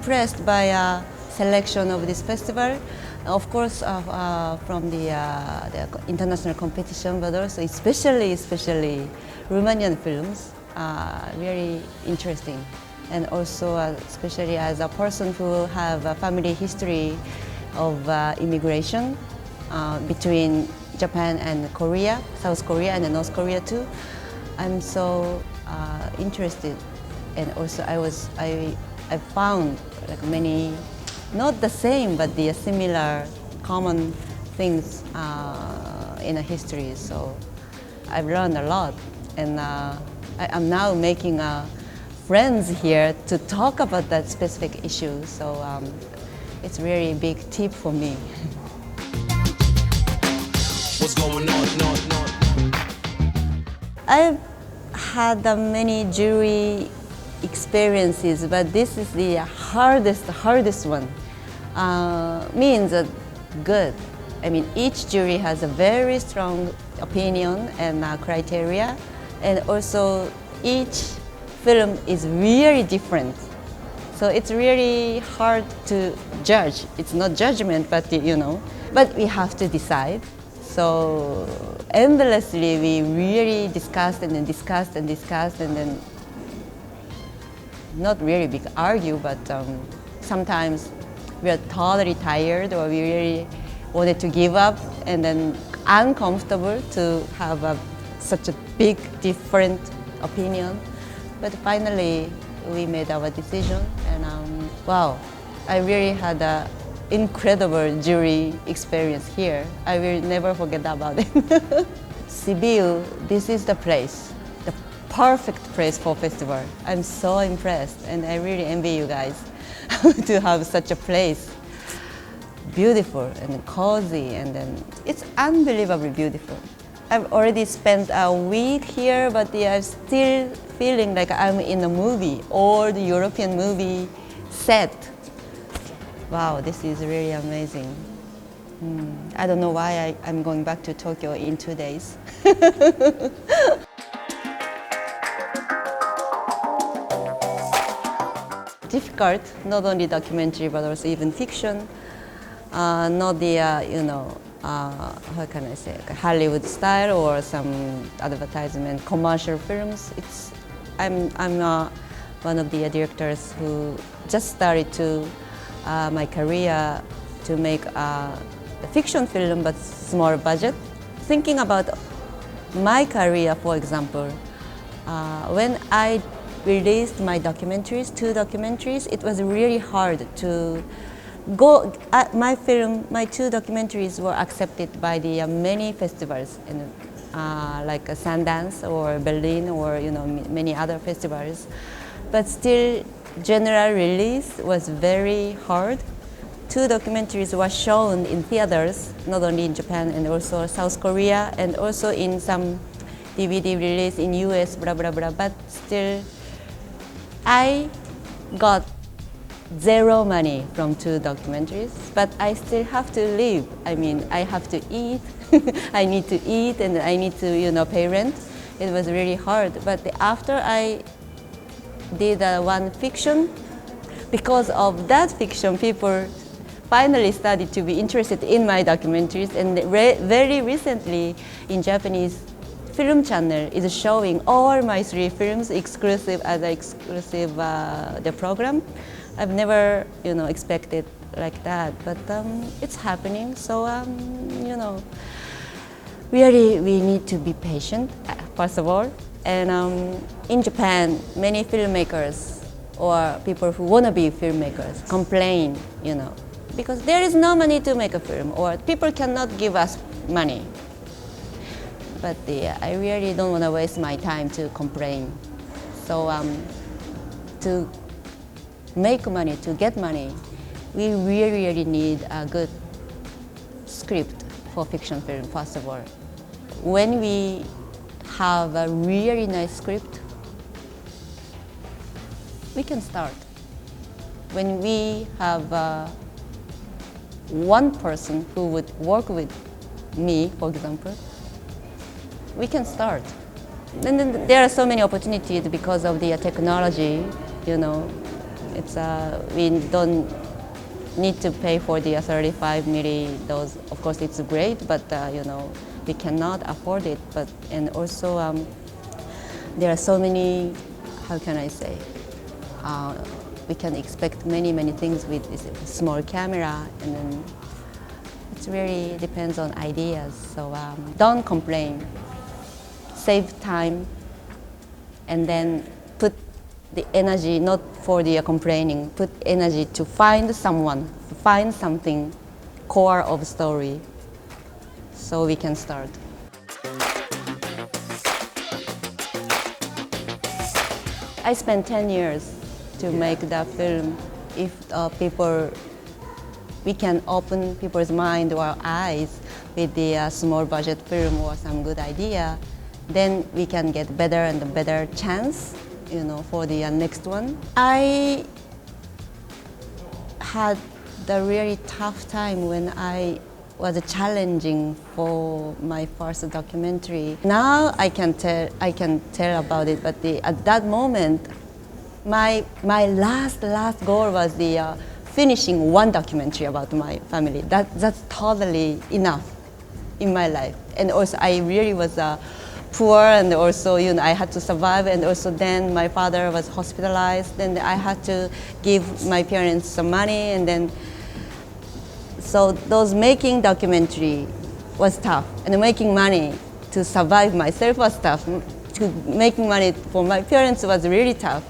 impressed by a selection of this festival. Of course, from the international competition, but also especially Romanian films, very interesting. And also, especially as a person who have a family history of immigration between Japan and Korea, South Korea and North Korea too. I'm so interested, and also I found like many, not the same, but the similar, common things in a history. So I've learned a lot, and I'm now making friends here to talk about that specific issue. So it's really a big tip for me. What's going on? I've had many jury experiences, but this is the hardest one. Means good. I mean, each jury has a very strong opinion and criteria, and also each film is really different. So it's really hard to judge. It's not judgment, but but we have to decide. So endlessly we really discussed and then discussed and discussed, and then not really big argue, but sometimes we are totally tired, or we really wanted to give up, and then uncomfortable to have such a big different opinion. But finally we made our decision, and wow, I really had an incredible jury experience here. I will never forget about it. Sibiu, this is the place, the perfect place for festival. I'm so impressed, and I really envy you guys to have such a place. Beautiful and cozy, and then it's unbelievably beautiful. I've already spent a week here, but I'm still feeling like I'm in a movie, or the European movie set. Wow, this is really amazing. I don't know why I'm going back to Tokyo in 2 days. Difficult, not only documentary, but also even fiction. Not the, how can I say, like Hollywood style or some advertisement, commercial films. I'm one of the directors who just started my career to make a fiction film, but small budget. Thinking about my career, for example, when I released my documentaries, 2 documentaries, it was really hard to go. My 2 documentaries were accepted by the many festivals, like Sundance or Berlin, or many other festivals. But still, general release was very hard. 2 documentaries were shown in theaters, not only in Japan and also South Korea, and also in some DVD release in US, blah, blah, blah. But still, I got 0 money from 2 documentaries, but I still have to live. I mean, I have to eat. I need to eat, and I need to, pay rent. It was really hard. But after I did one fiction, because of that fiction, people finally started to be interested in my documentaries, and very recently in Japanese film channel is showing all my 3 films exclusive as the program. I've never expected like that, but it's happening. So really we need to be patient, first of all. And in Japan, many filmmakers or people who want to be filmmakers complain, because there is no money to make a film, or people cannot give us money. But I really don't want to waste my time to complain. So to make money, to get money, we really need a good script for fiction film, first of all. When we have a really nice script, we can start. When we have one person who would work with me, for example, we can start. And then there are so many opportunities because of the technology, It's we don't need to pay for the 35 milli. Those, of course, it's great, but we cannot afford it. But and also there are so many. How can I say? We can expect many things with this small camera, and then it really depends on ideas. So don't complain. Save time, and then put the energy not for the complaining. Put energy to find someone, find something core of story, so we can start. I spent 10 years to make the film. If we can open people's mind or eyes with the small budget film or some good idea, then we can get better and better chance, for the next one. I had the really tough time when I was challenging for my first documentary. Now I can tell about it, but at that moment, my last goal was the finishing one documentary about my family. That's totally enough in my life. And also I really was poor, and also I had to survive, and also then my father was hospitalized, and I had to give my parents some money, and then so those making documentary was tough, and making money to survive myself was tough. To making money for my parents was really tough.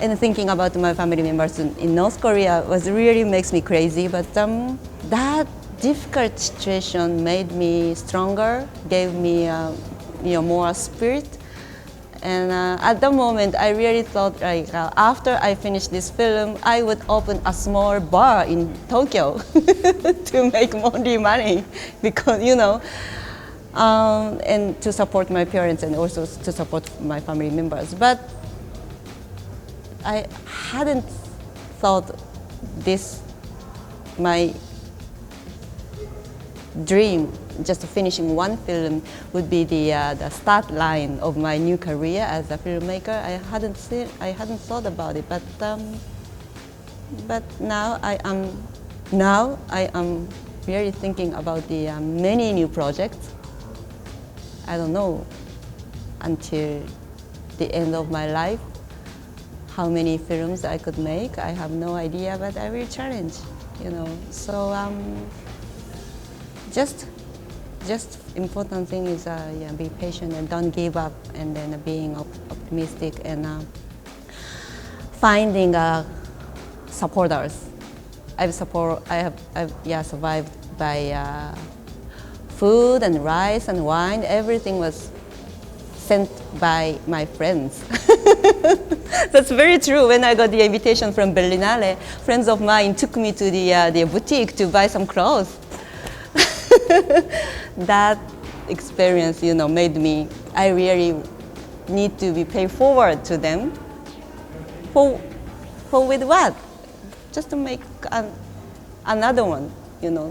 And thinking about my family members in North Korea really makes me crazy. But that difficult situation made me stronger, gave me more spirit. And at the moment, I really thought after I finished this film, I would open a small bar in Tokyo to make more money, because and to support my parents and also to support my family members. But I hadn't thought this my dream, just finishing one film, would be the start line of my new career as a filmmaker. I hadn't thought about it, but now I am really thinking about the many new projects. I don't know until the end of my life how many films I could make. I have no idea, but I will challenge, So just important thing is be patient and don't give up, and then being optimistic and finding supporters. I've survived by food and rice and wine. Everything was sent by my friends. That's very true. When I got the invitation from Berlinale, friends of mine took me to the boutique to buy some clothes. That experience, made me, I really need to be paid forward to them. For with what? Just to make another one,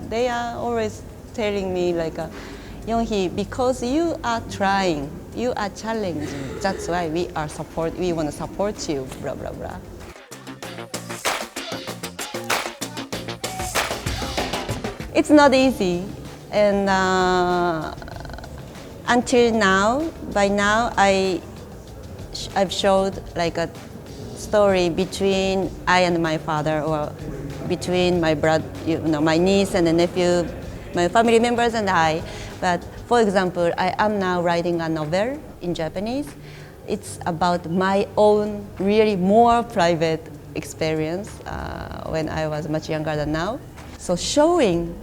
They are always telling me Yonghi, because you are trying, you are challenging, that's why we want to support you, blah, blah, blah. It's not easy, and until now, by now, I've showed a story between I and my father, or between my brother, my niece and the nephew, my family members and I. But for example, I am now writing a novel in Japanese. It's about my own really more private experience when I was much younger than now. So showing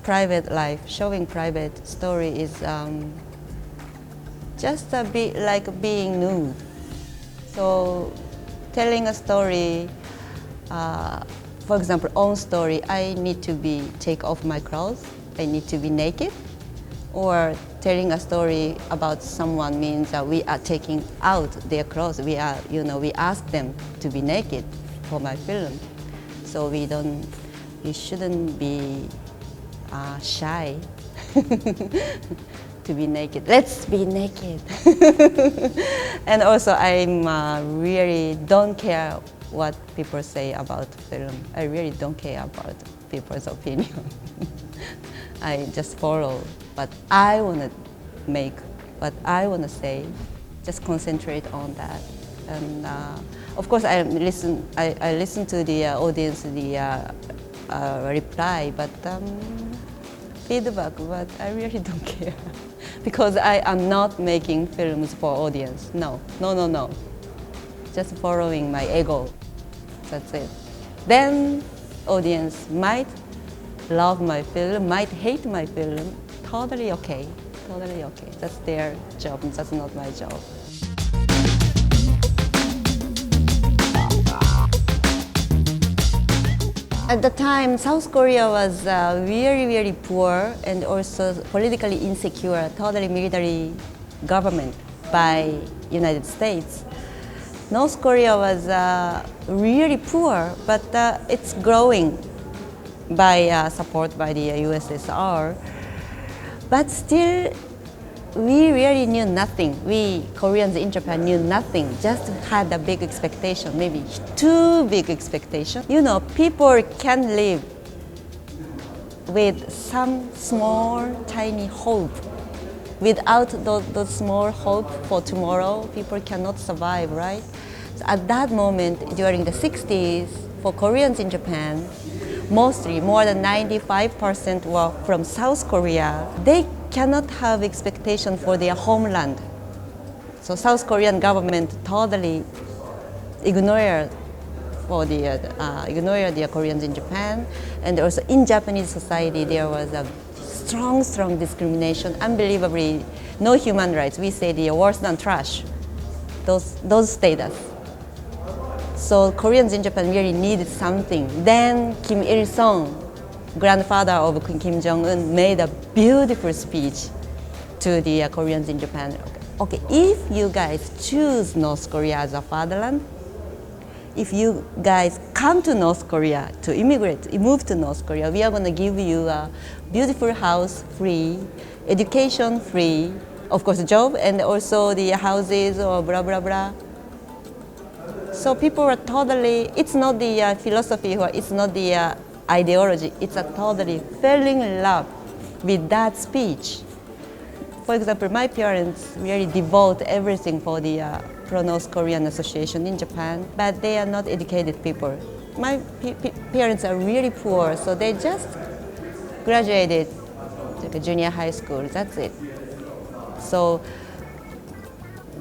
private life, showing private story is just a bit like being nude. So telling a story, for example, own story, I need to take off my clothes. I need to be naked. Or telling a story about someone means that we are taking out their clothes. We ask them to be naked for my film. So we shouldn't be shy to be naked. Let's be naked. And also, I'm really don't care what people say about film. I really don't care about people's opinion. I just follow what I want to make, what I want to say, just concentrate on that. And of course, I listen to the audience, the reply, but feedback, but I really don't care. Because I am not making films for audience. No. Just following my ego. That's it. Then audience might love my film, might hate my film. Totally okay. Totally okay. That's their job. That's not my job. At the time, South Korea was very poor and also politically insecure, totally military government by United States. North Korea was really poor, but it's growing by support by the USSR. But still, we really knew nothing. We Koreans in Japan knew nothing, just had a big expectation, maybe too big expectation. You know, people can live with some small, tiny hope. Without those small hope for tomorrow, people cannot survive, right? So at that moment, during the 60s, for Koreans in Japan, mostly more than 95% were from South Korea. They cannot have expectation for their homeland. So South Korean government totally ignored the Koreans in Japan, and also in Japanese society there was a strong discrimination, unbelievably no human rights. We say the worse than trash. Those status. So Koreans in Japan really needed something. Then Kim Il-sung, grandfather of Kim Jong-un, made a beautiful speech to the Koreans in Japan. Okay, if you guys choose North Korea as a fatherland, if you guys come to North Korea to immigrate, move to North Korea, we are going to give you a beautiful house free, education free, of course job, and also the houses or blah blah blah. So people are totally, it's not the philosophy, or it's not the ideology, it's a totally falling in love with that speech. For example, my parents really devote everything for the pro-North Korean association in Japan, but they are not educated people. My parents are really poor, so they just graduated to junior high school, that's it. So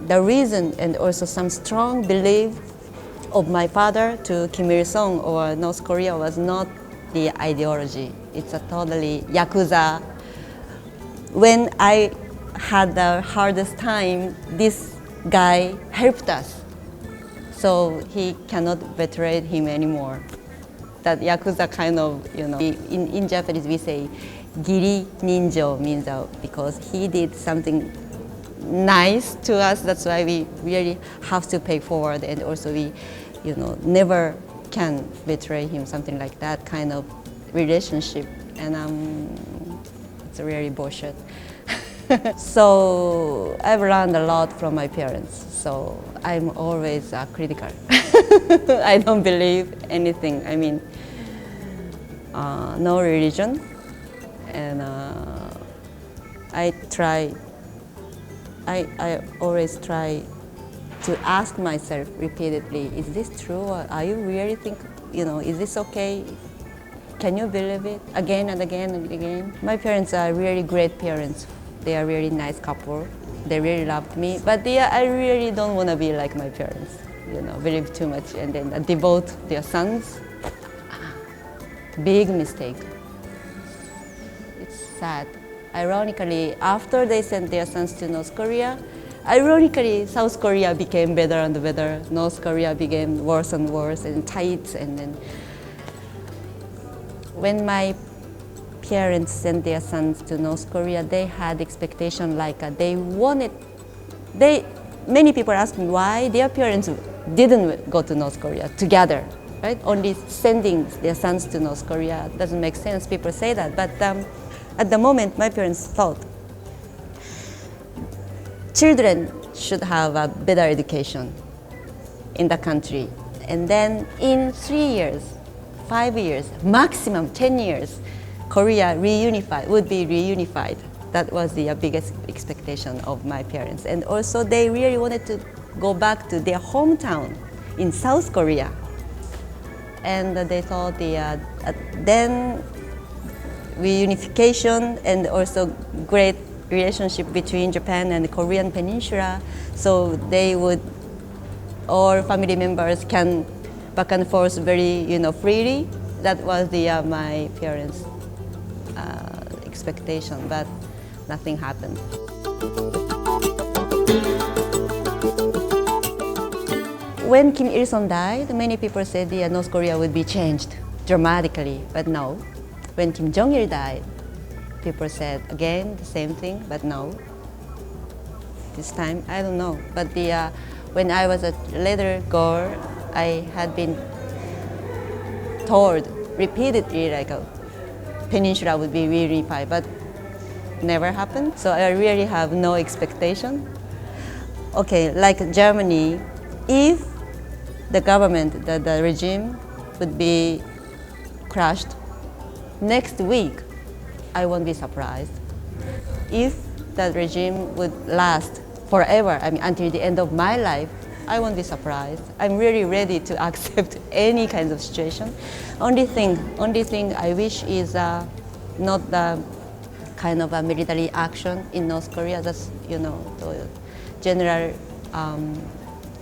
the reason and also some strong belief of my father to Kim Il-sung or North Korea was not the ideology. It's a totally Yakuza. When I had the hardest time, this guy helped us. So he cannot betray him anymore. That Yakuza kind of, you know, in Japanese we say, giri ninjo means because he did something nice to us, that's why we really have to pay forward, and also we, you know, never can betray him, something like that kind of relationship, and it's really bullshit. So I've learned a lot from my parents, so I'm always critical. I don't believe anything, I mean, no religion, and I always try to ask myself repeatedly, is this true? Or are you really think, you know, is this okay? Can you believe it? Again and again and again. My parents are really great parents. They are really nice couple. They really loved me, but I really don't want to be like my parents, you know, believe too much and then devote their sons. Big mistake. It's sad. Ironically, after they sent their sons to North Korea, ironically, South Korea became better and better. North Korea became worse and worse and tight. And then when my parents sent their sons to North Korea, they had expectation like many people ask me why their parents didn't go to North Korea together, right? Only sending their sons to North Korea doesn't make sense. People say that, but at the moment, my parents thought children should have a better education in the country. And then in 3 years, 5 years, maximum 10 years, Korea would be reunified. That was the biggest expectation of my parents. And also they really wanted to go back to their hometown in South Korea. And they thought then reunification and also great relationship between Japan and the Korean Peninsula. So they would, all family members can back and forth very, freely. That was my parents' expectation, but nothing happened. When Kim Il-sung died, many people said North Korea would be changed dramatically, but no. When Kim Jong-il died, people said again the same thing, but no. This time, I don't know. But when I was a little girl, I had been told repeatedly like a peninsula would be reunified, but never happened. So I really have no expectation. Okay, like Germany, if the government, the regime would be crushed next week, I won't be surprised. If that regime would last forever, until the end of my life, I won't be surprised. I'm really ready to accept any kind of situation. Only thing I wish is not the kind of a military action in North Korea. That's the general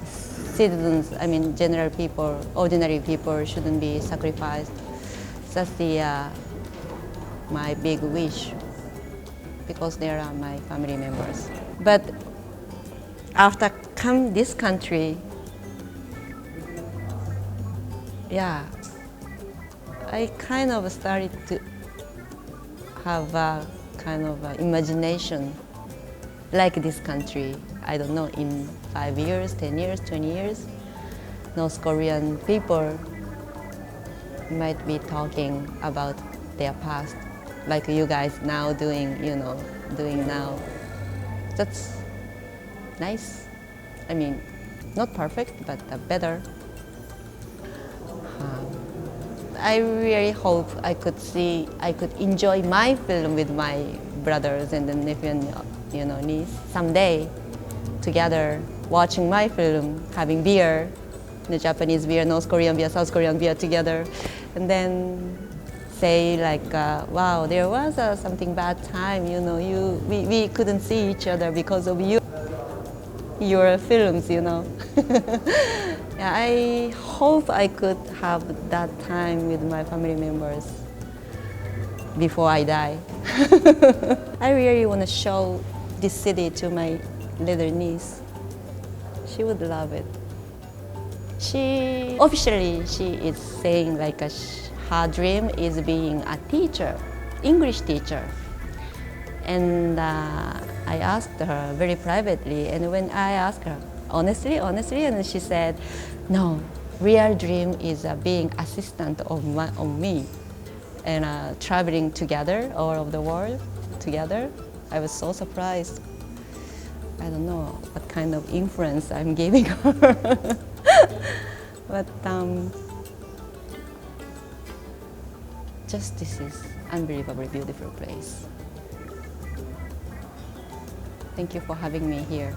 citizens. General people, ordinary people shouldn't be sacrificed. That's my big wish, because they are my family members. But after come this country, I kind of started to have a kind of imagination like this country. I don't know, in 5 years, 10 years, 20 years, North Korean people might be talking about their past, like you guys now doing now. That's nice. Not perfect, but better. I really hope I could enjoy my film with my brothers and the nephew and niece someday, together, watching my film, having beer, the Japanese beer, North Korean beer, South Korean beer together, and then say like, wow, there was something bad time, we couldn't see each other because of your films, I hope I could have that time with my family members before I die. I really want to show this city to my little niece. She would love it. Officially, she is saying like her dream is being a teacher, English teacher. And I asked her very privately, and when I asked her, honestly, and she said, no, real dream is being assistant of me, and traveling together all over the world together. I was so surprised. I don't know what kind of influence I'm giving her. But just this is unbelievably beautiful place. Thank you for having me here.